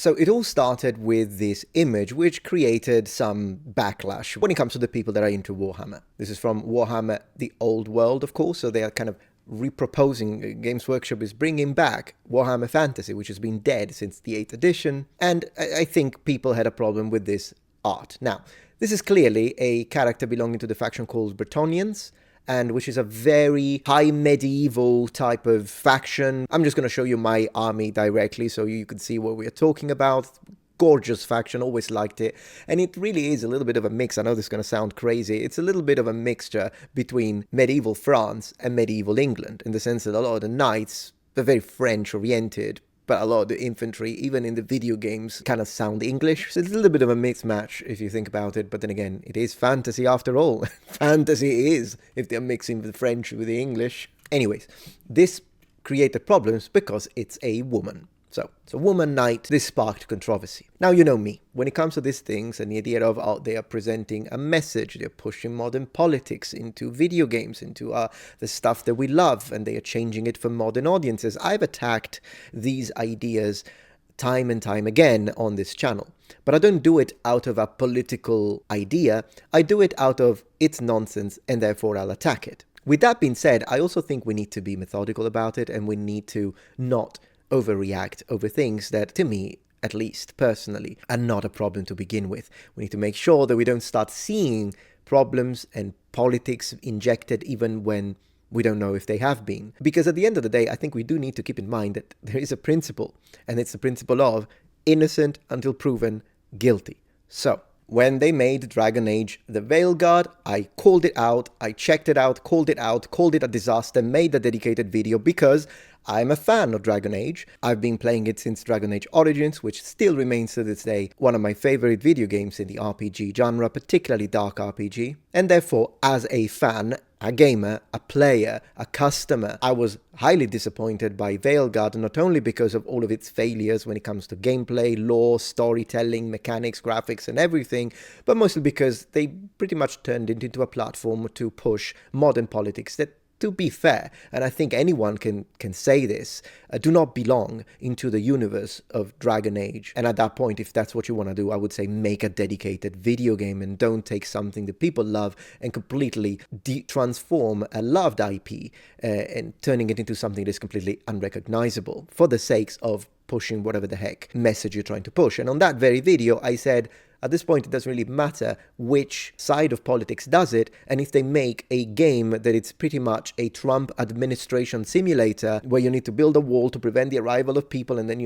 So it all started with this image which created some backlash when it comes to the people that are into Warhammer. This is from Warhammer the Old World, of course, so they are kind of reproposing. Games Workshop is bringing back Warhammer Fantasy, which has been dead since the 8th edition, and I think people had a problem with this art. Now, this is clearly a character belonging to the faction called Bretonnians, and which is a very high medieval type of faction. I'm just going to show you my army directly so you can see what we're talking about. Gorgeous faction, always liked it. And it really is a little bit of a mix. I know this is going to sound crazy. It's a little bit of a mixture between medieval France and medieval England, in the sense that a lot of the knights are very French-oriented, but a lot of the infantry, even in the video games, kind of sound English. So it's a little bit of a mixed match if you think about it. But then again, it is fantasy after all. Fantasy is, if they're mixing the French with the English. Anyways, this created problems because it's a woman. So it's a woman knight. This sparked controversy. Now, you know me. When it comes to these things and the idea of, oh, they are presenting a message, they're pushing modern politics into video games, into the stuff that we love, and they are changing it for modern audiences. I've attacked these ideas time and time again on this channel. But I don't do it out of a political idea. I do it out of it's nonsense, and therefore I'll attack it. With that being said, I also think we need to be methodical about it, and we need to not overreact over things that, to me, at least personally, are not a problem to begin with. We need to make sure that we don't start seeing problems and politics injected even when we don't know if they have been. Because at the end of the day, I think we do need to keep in mind that there is a principle, and it's the principle of innocent until proven guilty. So, when they made Dragon Age the Veilguard, I called it out, I checked it out, called it a disaster, made a dedicated video because I'm a fan of Dragon Age. I've been playing it since Dragon Age Origins, which still remains to this day one of my favorite video games in the RPG genre, particularly dark RPG. And therefore, as a fan, a gamer, a player, a customer, I was highly disappointed by Veilguard, not only because of all of its failures when it comes to gameplay, lore, storytelling, mechanics, graphics, and everything, but mostly because they pretty much turned it into a platform to push modern politics that, to be fair, and I think anyone can say this, do not belong into the universe of Dragon Age. And at that point, if that's what you want to do, I would say make a dedicated video game and don't take something that people love and completely transform a loved IP and turning it into something that's completely unrecognizable for the sakes of pushing whatever the heck message you're trying to push. And on that very video, I said, at this point, it doesn't really matter which side of politics does it, and if they make a game that it's pretty much a Trump administration simulator where you need to build a wall to prevent the arrival of people, and then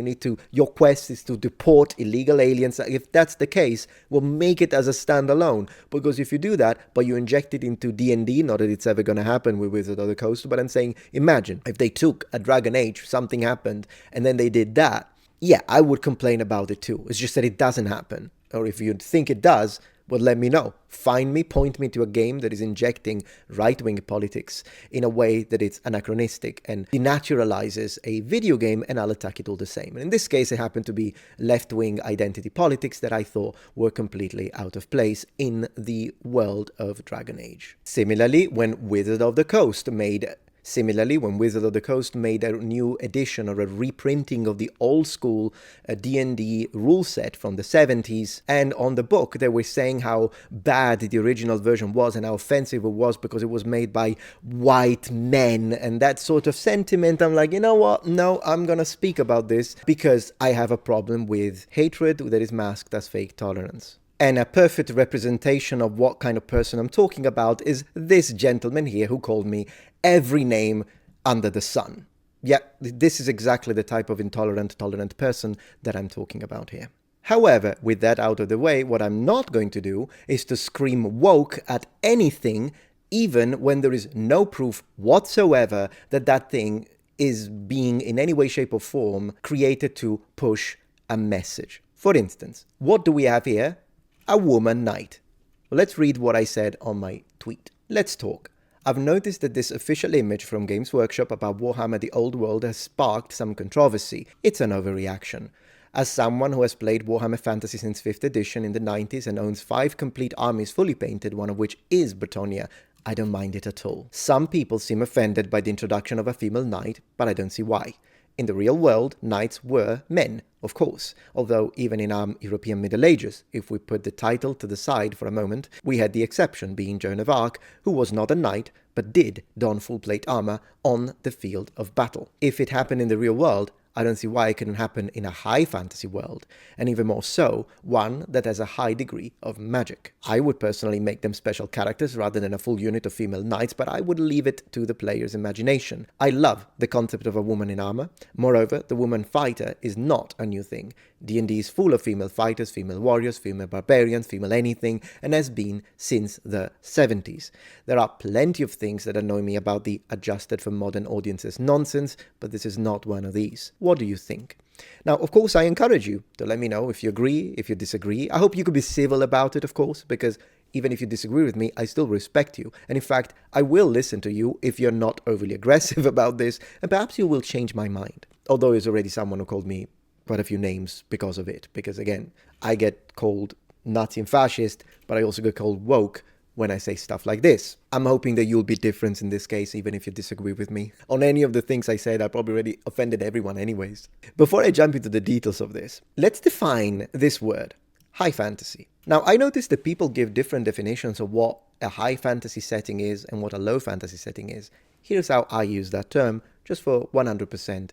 your quest is to deport illegal aliens. If that's the case, we'll make it as a standalone, because if you do that, but you inject it into D&D, not that it's ever going to happen with Wizards of the Coast, but I'm saying, imagine if they took a Dragon Age, something happened, and then they did that. Yeah, I would complain about it too. It's just that it doesn't happen. Or if you think it does, well, let me know. Find me, point me to a game that is injecting right-wing politics in a way that it's anachronistic and denaturalizes a video game, and I'll attack it all the same. And in this case, it happened to be left-wing identity politics that I thought were completely out of place in the world of Dragon Age. Similarly, when Wizards of the Coast made a new edition or a reprinting of the old school D&D rule set from the 70s, and on the book they were saying how bad the original version was and how offensive it was because it was made by white men and that sort of sentiment, I'm like, you know what? No, I'm gonna speak about this because I have a problem with hatred that is masked as fake tolerance. And a perfect representation of what kind of person I'm talking about is this gentleman here who called me every name under the sun. Yeah, this is exactly the type of tolerant person that I'm talking about here. However, with that out of the way, what I'm not going to do is to scream woke at anything, even when there is no proof whatsoever that that thing is being in any way, shape or form created to push a message. For instance, what do we have here? A woman knight. Well, let's read what I said on my tweet. Let's talk. I've noticed that this official image from Games Workshop about Warhammer the Old World has sparked some controversy. It's an overreaction. As someone who has played Warhammer Fantasy since 5th edition in the 90s and owns 5 complete armies fully painted, one of which is Bretonnia, I don't mind it at all. Some people seem offended by the introduction of a female knight, but I don't see why. In the real world, knights were men, of course, although even in our European Middle Ages, if we put the title to the side for a moment, we had the exception being Joan of Arc, who was not a knight, but did don full plate armor on the field of battle. If it happened in the real world, I don't see why it couldn't happen in a high fantasy world, and even more so, one that has a high degree of magic. I would personally make them special characters rather than a full unit of female knights, but I would leave it to the player's imagination. I love the concept of a woman in armor. Moreover, the woman fighter is not a new thing. D&D is full of female fighters, female warriors, female barbarians, female anything, and has been since the 70s. There are plenty of things that annoy me about the adjusted for modern audiences nonsense, but this is not one of these. What do you think? Now, of course, I encourage you to let me know if you agree, if you disagree. I hope you could be civil about it, of course, because even if you disagree with me, I still respect you. And in fact, I will listen to you if you're not overly aggressive about this, and perhaps you will change my mind. Although there's already someone who called me quite a few names because of it. Because again, I get called Nazi and fascist, but I also get called woke when I say stuff like this. I'm hoping that you'll be different in this case, even if you disagree with me. On any of the things I said, I probably already offended everyone anyways. Before I jump into the details of this, let's define this word, high fantasy. Now, I noticed that people give different definitions of what a high fantasy setting is and what a low fantasy setting is. Here's how I use that term, just for 100%